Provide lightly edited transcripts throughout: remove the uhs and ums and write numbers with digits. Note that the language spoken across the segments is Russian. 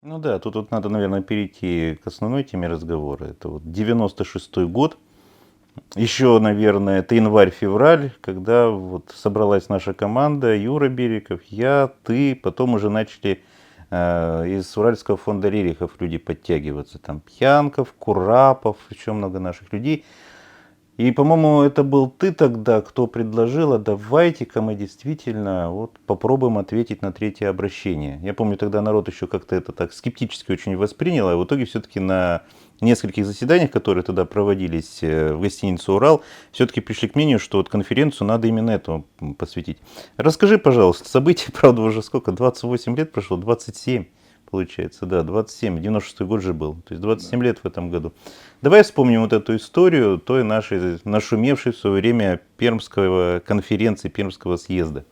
Ну да, тут вот надо, наверное, перейти к основной теме разговора. Это вот 96-й год. Еще, наверное, это январь-февраль, когда вот собралась наша команда, Юра Береков, я, ты, потом уже начали из Уральского фонда Рерихов люди подтягиваться. Там Пьянков, Курапов, еще много наших людей. И, по-моему, это был ты тогда, кто предложил, а давайте-ка мы действительно вот попробуем ответить на третье обращение. Я помню, тогда народ еще как-то это так скептически очень воспринял, а в итоге все-таки на нескольких заседаниях, которые тогда проводились в гостинице «Урал», все-таки пришли к мнению, что вот конференцию надо именно этому посвятить. Расскажи, пожалуйста, события, правда, уже сколько, 28 лет прошло, 27, получается, да, 27, 96-й год же был, то есть 27 лет в этом году. Давай вспомним вот эту историю той нашей нашумевшей в свое время Пермского конференции, Пермского съезда.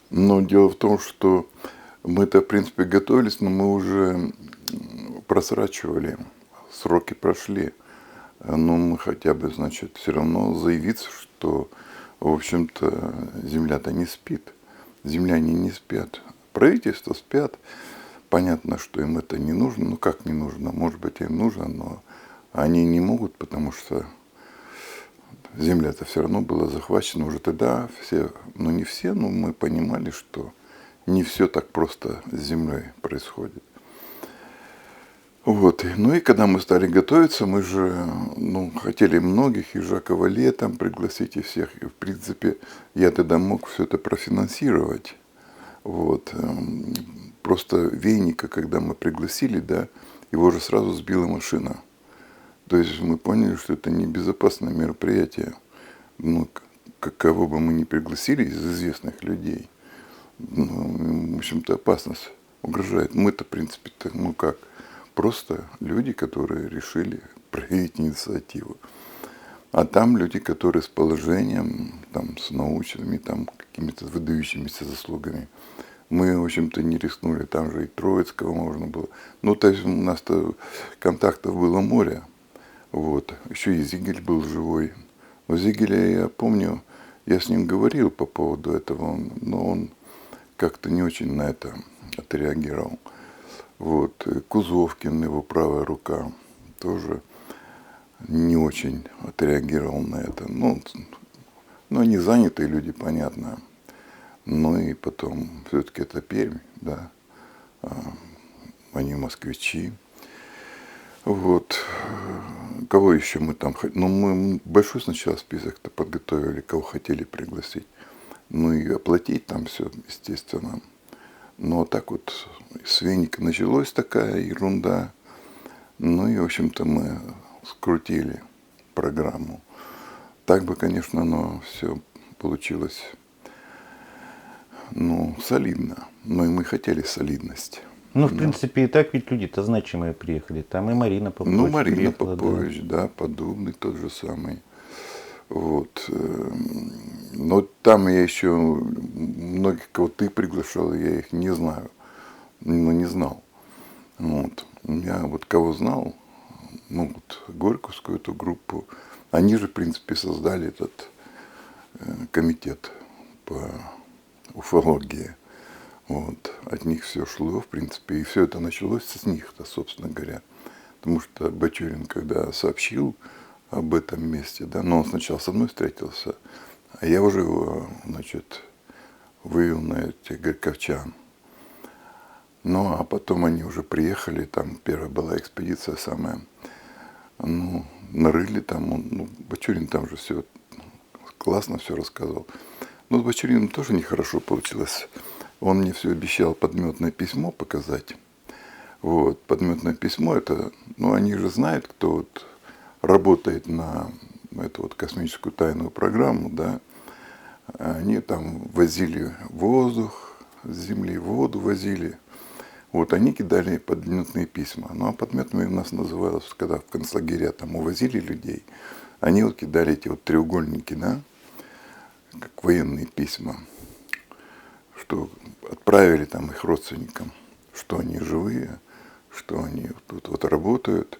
Но дело в том, что мы-то, в принципе, готовились, но мы уже просрачивали, сроки прошли. Но мы хотя бы, значит, все равно заявиться, что, в общем-то, земля-то не спит. Земляне не спят. Правительство спят. Понятно, что им это не нужно. Ну, как не нужно? Может быть, им нужно, но они не могут, потому что земля-то все равно была захвачена уже тогда. Все, ну не все, но мы понимали, что не все так просто с землей происходит. Вот. Ну и когда мы стали готовиться, мы же хотели многих, и Жака Вале там пригласить, и всех. И в принципе, я тогда мог все это профинансировать. Вот. Просто Вейника, когда мы пригласили, да, его же сразу сбила машина. То есть мы поняли, что это небезопасное мероприятие. Ну, кого бы мы ни пригласили из известных людей, в общем-то, опасность угрожает. Мы-то, в принципе, как, просто люди, которые решили проявить инициативу. А там люди, которые с положением, там, с научными, там, какими-то выдающимися заслугами. Мы, в общем-то, не рискнули, там же и Троицкого можно было. Ну, то есть у нас-то контактов было море. Вот. Еще и Зигель был живой. Но Зигеля я помню, я с ним говорил по поводу этого, но он как-то не очень на это отреагировал. Вот. Кузовкин, его правая рука, тоже не очень отреагировал на это. Ну, они занятые люди, понятно. Ну и потом, все-таки это Пермь, да. Они москвичи. Вот. Кого еще мы там хотели? Ну, мы большой сначала список-то подготовили, кого хотели пригласить. Ну и оплатить там все, естественно. Но так вот с Веника началась такая ерунда. Ну и, в общем-то, мы скрутили программу. Так бы, конечно, оно все получилось, солидно. Но и мы хотели солидность. Ну, в Да. принципе, и так ведь люди-то значимые приехали. Там и Марина Ну, Попович Марина приехала, да. Попович, да, Поддубный тот же самый. Вот. Но там я еще многих, кого ты приглашал, я их не знаю. Ну, не знал. Вот. Я вот кого знал, вот Горьковскую эту группу, они же, в принципе, создали этот комитет по уфологии. Вот. От них все шло, в принципе, и все это началось с них-то, собственно говоря. Потому что Бачурин, когда сообщил об этом месте, да, но он сначала со мной встретился, а я уже его, значит, вывел на этих горьковчан. Ну, а потом они уже приехали, там первая была экспедиция самая, нарыли там, Бачурин там же все классно все рассказывал. Но с Бачуриным тоже нехорошо получилось. Он мне все обещал подметное письмо показать. Вот, подметное письмо, это, они же знают, кто вот работает на эту вот космическую тайную программу, да. Они там возили воздух с Земли, воду возили. Вот, они кидали подметные письма. Ну, а подметными у нас называлось, когда в концлагеря там увозили людей, они вот кидали эти вот треугольники, да, как военные письма, что отправили там их родственникам, что они живые, что они тут вот работают.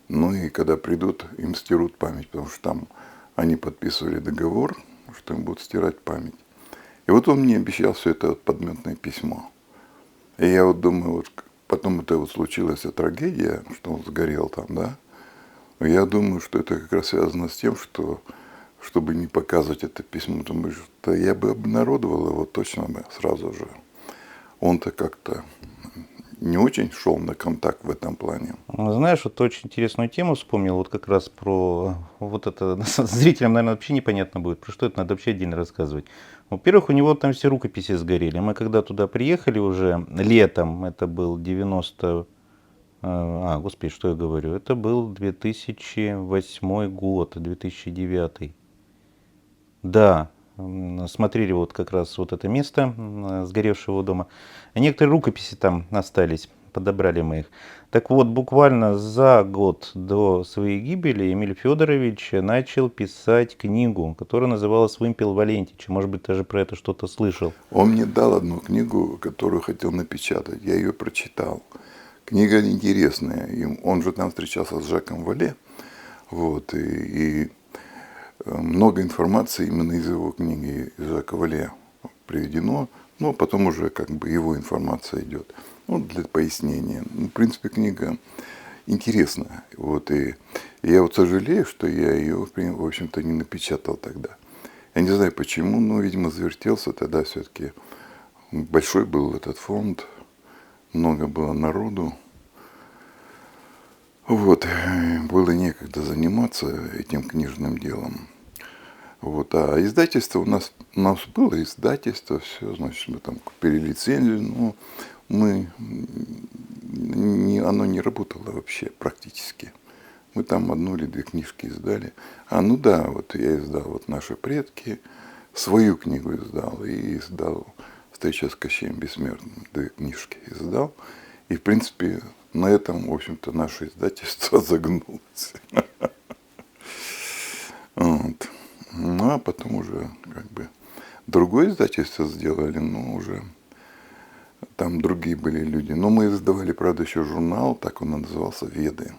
Ну и когда придут, им стирут память, потому что там они подписывали договор, что им будут стирать память. И вот он мне обещал все это вот подметное письмо. И я вот думаю, вот потом это вот случилась трагедия, что он сгорел там, да. Я думаю, что это как раз связано с тем, что чтобы не показывать это письмо, думаю, что я бы обнародовал его точно бы сразу же. Он-то как-то не очень шел на контакт в этом плане. Знаешь, вот очень интересную тему вспомнил, вот как раз про вот это, зрителям, наверное, вообще непонятно будет, про что это надо вообще отдельно рассказывать. Во-первых, у него там все рукописи сгорели. Мы когда туда приехали уже летом, это был 90, господи, что я говорю, это был 2008 год, 2009. Да, смотрели вот как раз вот это место сгоревшего дома. Некоторые рукописи там остались, подобрали мы их. Так вот, буквально за год до своей гибели Эмиль Федорович начал писать книгу, которая называлась «Вымпел Валентич». Может быть, даже про это что-то слышал. Он мне дал одну книгу, которую хотел напечатать. Я ее прочитал. Книга интересная. И он же там встречался с Жаком Вале. Вот, и много информации именно из его книги, из Жака Вале приведено. Но потом уже как бы его информация идет. Ну, для пояснения. Ну, в принципе, книга интересная. Вот, и я вот сожалею, что я ее, в общем-то, не напечатал тогда. Я не знаю почему, но, видимо, завертелся тогда все-таки. Большой был этот фонд, много было народу. Вот, было некогда заниматься этим книжным делом. Вот, а издательство у нас было издательство, все, значит, мы там купили лицензию, но оно не работало вообще практически. Мы там одну или две книжки издали. Ну да, вот я издал вот «Наши предки», свою книгу издал и издал «Встреча с Кощеем Бессмертным», две книжки издал. И, в принципе, на этом, в общем-то, наше издательство загнулось. Вот. Ну, а потом уже как бы другое издательство сделали, но уже там другие были люди. Но мы издавали, правда, еще журнал, так он назывался «Веды».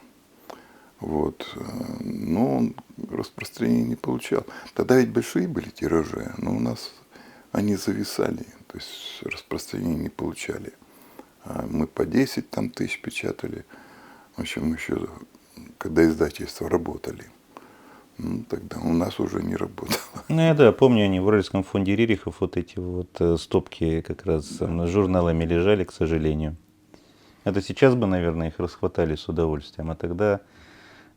Вот. Но он распространения не получал. Тогда ведь большие были тиражи, но у нас они зависали, то есть распространения не получали. А мы по 10 там, тысяч печатали. В общем, еще когда издательства работали. Ну, тогда у нас уже не работало. Ну, я да, помню, они в Уральском фонде Рерихов вот эти вот стопки как раз с журналами лежали, к сожалению. Это сейчас бы, наверное, их расхватали с удовольствием, а тогда...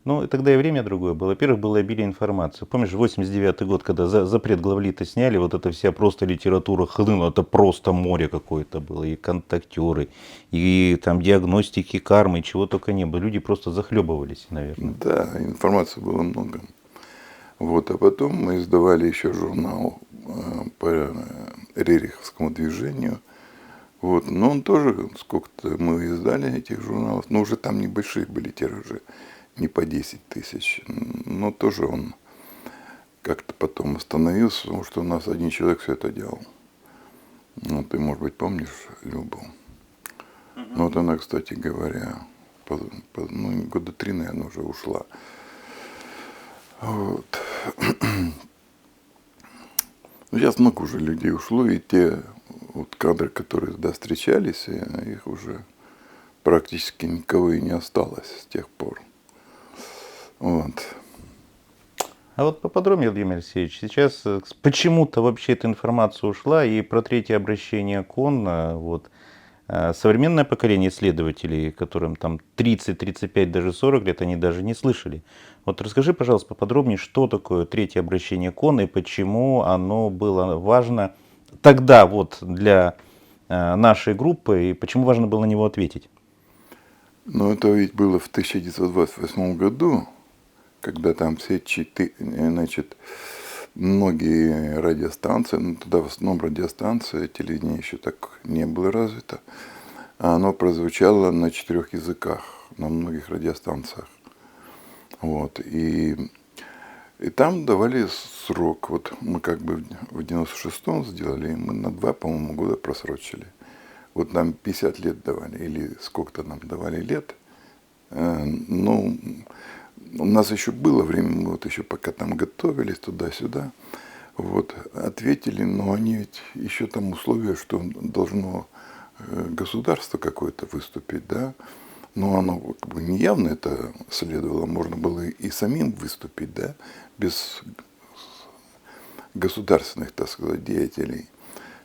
Ну, и тогда и время другое было. Во-первых, было обилие информации. Помнишь, 89-й год, когда запрет главлита сняли, вот эта вся просто литература хлынула, это просто море какое-то было. И контактеры, и там диагностики, кармы, чего только не было. Люди просто захлебывались, наверное. Да, информации было много. Вот, а потом мы издавали еще журнал по Рериховскому движению. Вот, но он тоже, сколько-то мы издали этих журналов, но уже там небольшие были тиражи, не по 10 тысяч. Но тоже он как-то потом остановился, потому что у нас один человек все это делал. Ну, ты, может быть, помнишь Любу? Ну, вот она, кстати говоря, года 3, наверное, уже ушла. Вот. Сейчас много уже людей ушло, и те вот кадры, которые тогда встречались, их уже практически никого и не осталось с тех пор. Вот. А вот поподробнее, Владимир Алексеевич, сейчас почему-то вообще эта информация ушла, и про третье обращение КОН, вот, современное поколение исследователей, которым там 30, 35, даже 40 лет, они даже не слышали. Вот расскажи, пожалуйста, поподробнее, что такое третье обращение КОН и почему оно было важно тогда вот для нашей группы, и почему важно было на него ответить. Но это ведь было в 1928 году, когда там все значит, многие радиостанции, ну тогда в основном радиостанция, телевидение еще так не было развито, а оно прозвучало на 4 языках, на многих радиостанциях. Вот, и там давали срок, вот мы как бы в 96-м сделали, мы на 2, по-моему, года просрочили. Вот нам 50 лет давали, или сколько-то нам давали лет. Ну, у нас еще было время, мы вот еще пока там готовились туда-сюда, вот, ответили, но они ведь еще там условия, что должно государство какое-то выступить, да, но оно как бы не явно это следовало, можно было и самим выступить, да, без государственных, так сказать, деятелей.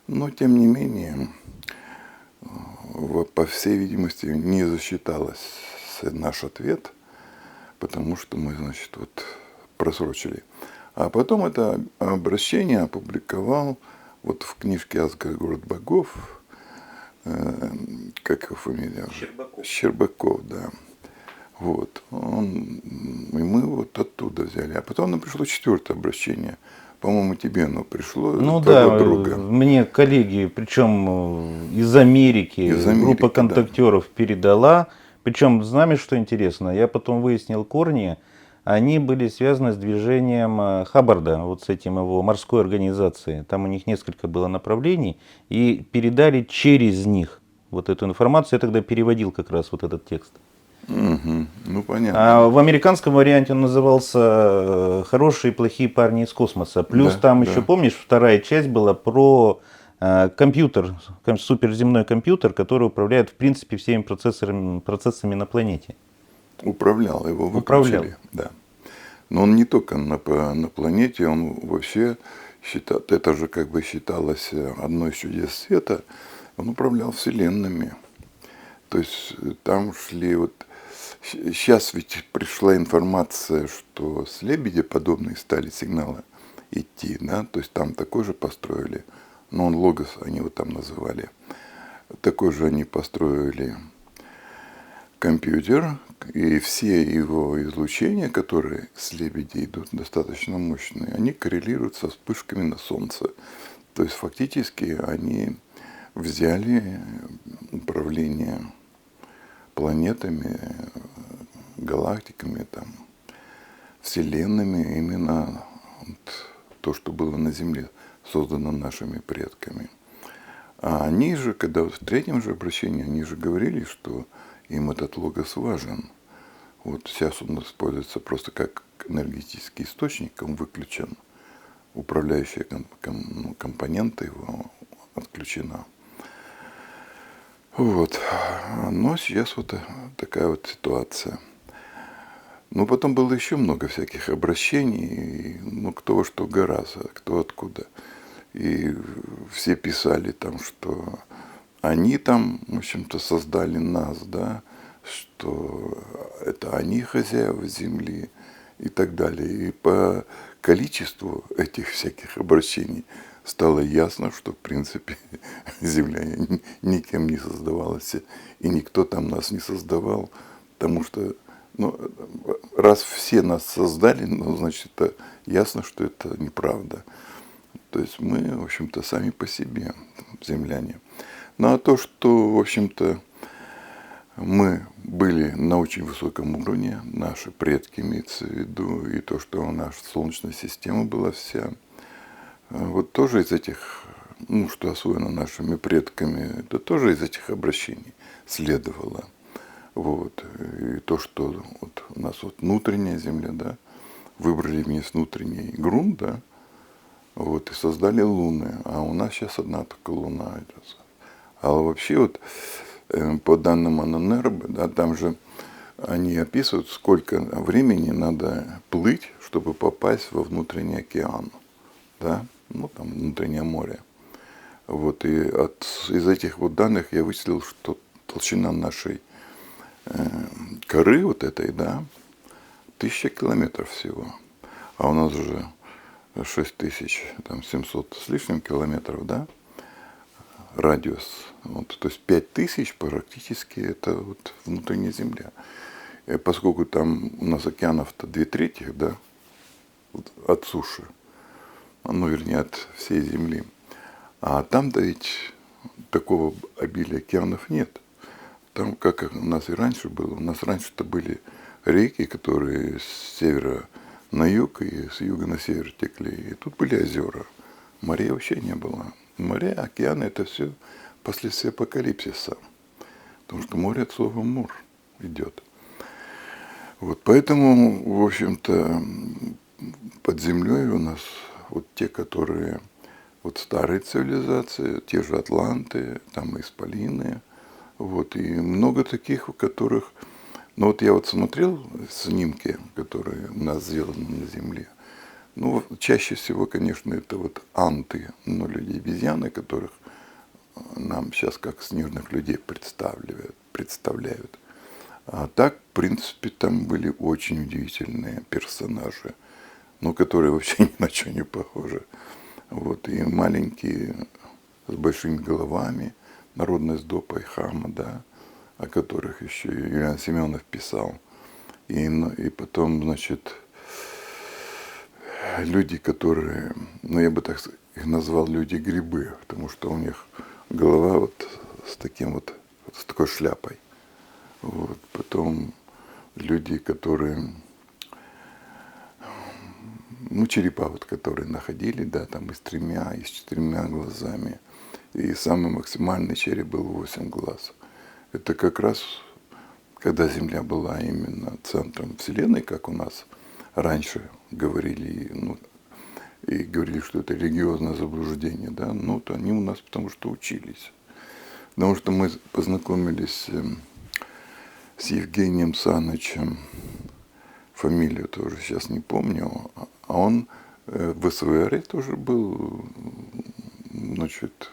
Но, тем не менее, по всей видимости, не засчиталось наш ответ, потому что мы, значит, вот просрочили. А потом это обращение опубликовал вот в книжке «Азгард, город богов», как его фамилия? Щербаков. Щербаков, да. Вот. И мы вот оттуда взяли. А потом нам пришло 4-е обращение. По-моему, тебе оно пришло, Ну от да, твоего друга. мне коллеги, причем из Америки, Из Америки, группа да. контактеров передала. Причем, знаешь, что интересно? Я потом выяснил корни. Они были связаны с движением Хаббарда, вот с этим его морской организацией. Там у них несколько было направлений. И передали через них вот эту информацию. Я тогда переводил как раз вот этот текст. Мгм. Ну, понятно. А в американском варианте он назывался «Хорошие и плохие парни из космоса». Плюс Да, там еще, да. помнишь, вторая часть была про компьютер, суперземной компьютер, который управляет, в принципе, всеми процессами на планете. Управлял, его Управлял. выключили, да. Но он не только на планете, он вообще считал, это же как бы считалось одной из чудес света, он управлял вселенными. То есть там шли вот... Сейчас ведь пришла информация, что с Лебедя подобные стали сигналы идти, да, то есть там такой же построили, но он Логос, они его там называли. Такой же они построили компьютер, и все его излучения, которые с Лебедя идут, достаточно мощные, они коррелируют со вспышками на Солнце. То есть фактически они взяли управление планетами, галактиками, там, вселенными, именно вот то, что было на Земле, создано нашими предками. А они же, когда в 3-м же обращении, они же говорили, что им этот логос важен. Вот сейчас он используется просто как энергетический источник, он выключен, управляющая компонента его отключена. Вот. Но сейчас вот такая вот ситуация. Ну, потом было еще много всяких обращений, ну, кто во что гораздо, кто откуда. И все писали там, что они там, в общем-то, создали нас, да, что это они хозяева земли и так далее. И по количеству этих всяких обращений стало ясно, что, в принципе, земля никем не создавалась, и никто там нас не создавал, потому что, ну, раз все нас создали, ну, значит, это ясно, что это неправда. То есть мы, в общем-то, сами по себе, земляне. Ну, а то, что, в общем-то, мы были на очень высоком уровне, наши предки имеется в виду, и то, что наша Солнечная система была вся, вот тоже из этих, ну, что освоено нашими предками, это тоже из этих обращений следовало. Вот. И то, что вот у нас вот внутренняя Земля, да, выбрали вместо внутренний грунт, да, вот, и создали Луны. А у нас сейчас одна только Луна. А вообще вот по данным АННРБ, да, там же они описывают, сколько времени надо плыть, чтобы попасть во внутренний океан, да, ну там внутреннее море. Вот, и из этих вот данных я вычислил, что толщина нашей коры вот этой, да, 1000 километров всего. А у нас же 6700 с лишним километров, да, радиус. Вот, то есть 5000 практически это вот внутренняя Земля. И поскольку там у нас океанов-то 2/3, да, вот от суши, ну, вернее, от всей Земли. А там-то ведь такого обилия океанов нет. Там, как у нас и раньше было, у нас раньше-то были реки, которые с севера на юг и с юга на север текли. И тут были озера. Морей вообще не было. Моря, океаны – это все последствия апокалипсиса. Потому что море от слова «мор» идет. Вот поэтому, в общем-то, под землей у нас вот те, которые вот старые цивилизации, те же атланты, там исполины, вот, и много таких, у которых, ну вот я вот смотрел снимки, которые у нас сделаны на Земле, ну, чаще всего, конечно, это вот анты, ну, люди-обезьяны, которых нам сейчас как снежных людей представляют. А так, в принципе, там были очень удивительные персонажи, но которые вообще ни на что не похожи. Вот, и маленькие с большими головами, народность Допа и Хама, да, о которых еще Юлиан Семенов писал. И потом, значит, люди, которые, ну я бы так их назвал люди-грибы, потому что у них голова вот с таким вот, с такой шляпой. Вот. Потом люди, которые, ну черепа вот, которые находили, да, там и с 3, и с 4 глазами. И самый максимальный череп был 8 глаз. Это как раз, когда Земля была именно центром Вселенной, как у нас раньше говорили, ну, и говорили, что это религиозное заблуждение, да, ну, то они у нас потому что учились. Потому что мы познакомились с Евгением Санычем, фамилию тоже сейчас не помню, а он в СВР тоже был, значит,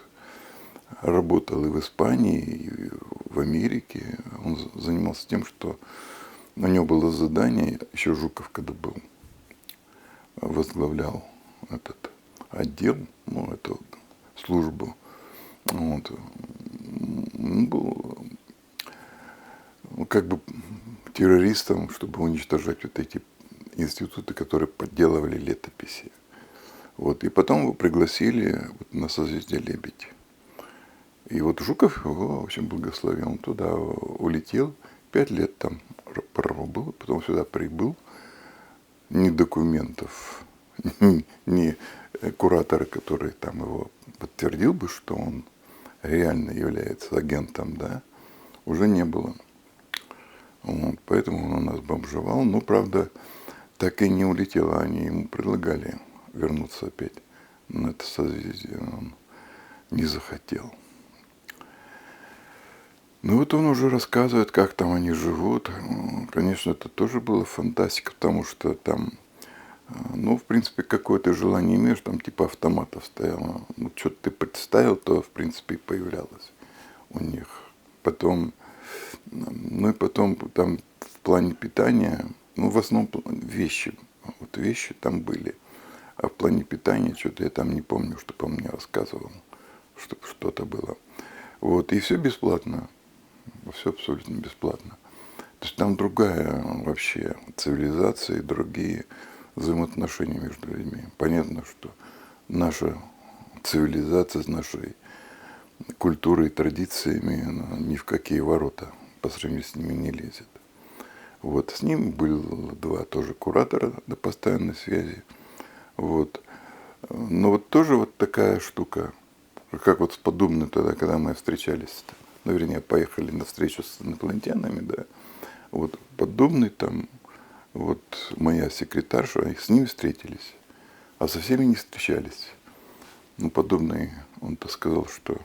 работал и в Испании, и в Америке. Он занимался тем, что у него было задание, еще Жуков когда был, возглавлял этот отдел, ну, эту службу. Вот. Он был как бы террористом, чтобы уничтожать вот эти институты, которые подделывали летописи. Вот. И потом его пригласили вот на созвездие Лебедь. И вот Жуков его, в общем, благословил. Он туда улетел, 5 лет там пробыл, потом сюда прибыл. Ни документов, ни куратора, который там его подтвердил бы, что он реально является агентом, да, уже не было. Вот, поэтому он у нас бомжевал. Но, правда, так и не улетел. Они ему предлагали вернуться опять на это созвездие. Он не захотел. Ну вот он уже рассказывает, как там они живут. Конечно, это тоже была фантастика, потому что там, ну, в принципе, какое-то желание имеешь, там типа автоматов стояло. Ну, что ты представил, то, в принципе, и появлялось у них. Потом, ну и потом там в плане питания, ну, в основном вещи, вот вещи там были. А в плане питания что-то я там не помню, чтобы он мне рассказывал, чтобы что-то было. Вот, и все бесплатно. Все абсолютно бесплатно. То есть там другая вообще цивилизация и другие взаимоотношения между людьми. Понятно, что наша цивилизация с нашей культурой и традициями ни в какие ворота по сравнению с ними не лезет. Вот. С ним было 2 тоже куратора на постоянной связи. Вот. Но вот тоже вот такая штука, как вот с подобной тогда, когда мы встречались-то. Ну, вернее, поехали на встречу с инопланетянами, да, вот, подобный там, вот, моя секретарша, с ними встретились, а со всеми не встречались. Ну, подобный, он-то сказал, что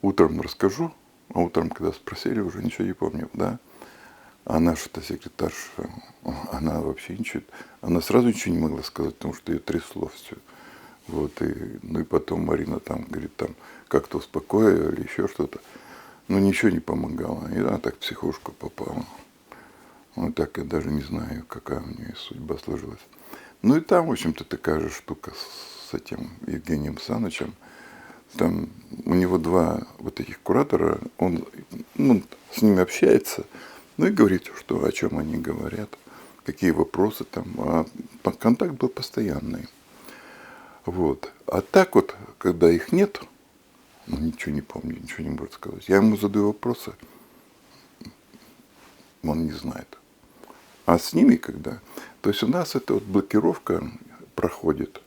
утром расскажу, а утром, когда спросили, уже ничего не помню, да, а наша-то секретарша, она вообще ничего, она сразу ничего не могла сказать, потому что ее трясло все. Вот, и, ну и потом Марина там говорит, там как-то успокоила или еще что-то. Но ничего не помогало. И она так в психушку попала. Вот так я даже не знаю, какая у нее судьба сложилась. Ну и там, в общем-то, такая же штука с этим Евгением Санычем. Там у него 2 вот этих куратора, он, ну, с ними общается, ну и говорит, что, о чем они говорят, какие вопросы там. А контакт был постоянный. Вот. А так вот, когда их нет, ну, ничего не помню, ничего не может сказать. Я ему задаю вопросы, он не знает. А с ними когда? То есть у нас эта вот блокировка проходит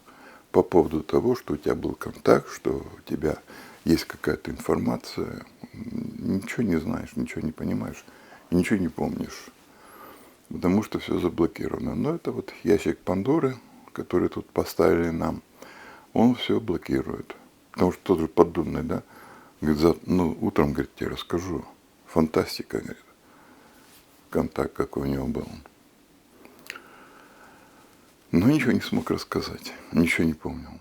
по поводу того, что у тебя был контакт, что у тебя есть какая-то информация, ничего не знаешь, ничего не понимаешь, и ничего не помнишь, потому что все заблокировано. Но это вот ящик Пандоры, который тут поставили нам. он все блокирует. Потому что тот же Поддубный, да, говорит, ну, утром, говорит, тебе расскажу. Фантастика, говорит, контакт какой у него был. Но ничего не смог рассказать, ничего не помнил.